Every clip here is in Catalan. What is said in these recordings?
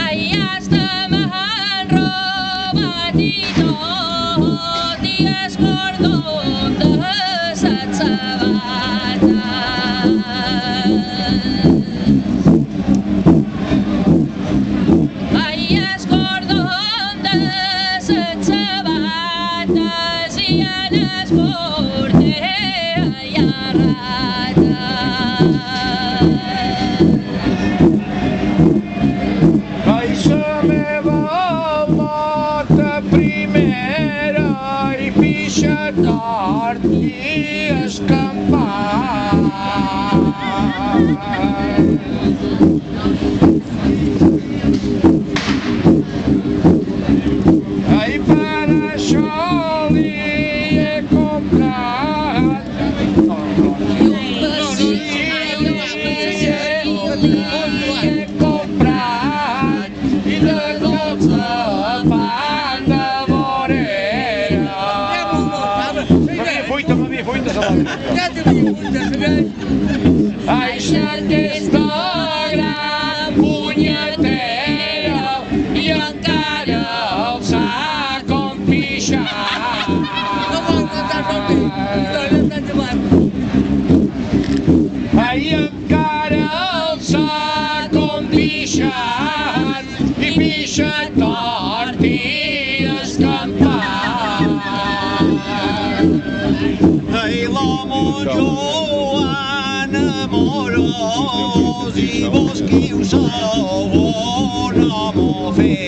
Ai, estem enrobat i tot i el cordó de les sabates. Ai, el cordó de les sabates i en el porter hi ha rates. Ai, la meva mota primera i pixa tort i escampat. Ai, per això li he comprat i de tots la pan de vorera. M'havia fuita, ai, aquesta gran punyetera i encara el sac on pixar. Ai, encara el sac on pixar i pixa tort i escampat. Ai, l'home Joan amorós i vos qui ho sou un home fet.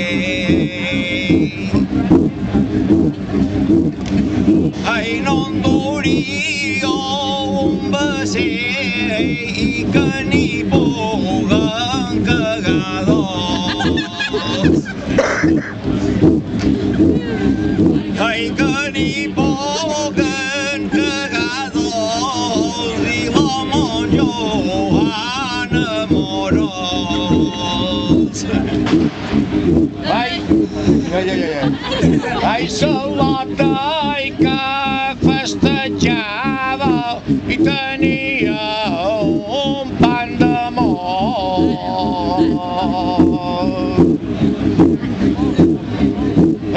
Ai, no en duria un becer i que n'hi puguen cagar dos. Ai, que n'hi puguen cagar dos i l'home Joan amorós. Ai, ai, Salota i que festejava i tenia un pan d'amor.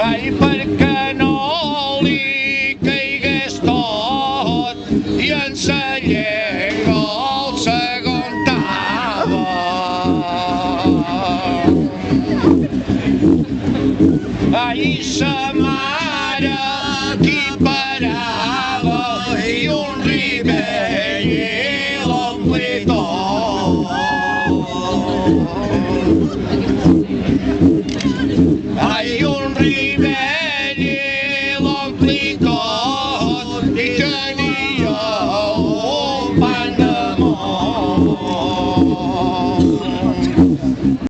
Ai, perquè no li caigués tot i en sa llengua el s'aguantava. Ai, sa mare qui parava i un ribell i l'ompli tot. Ai, un ribell i l'ompli tot.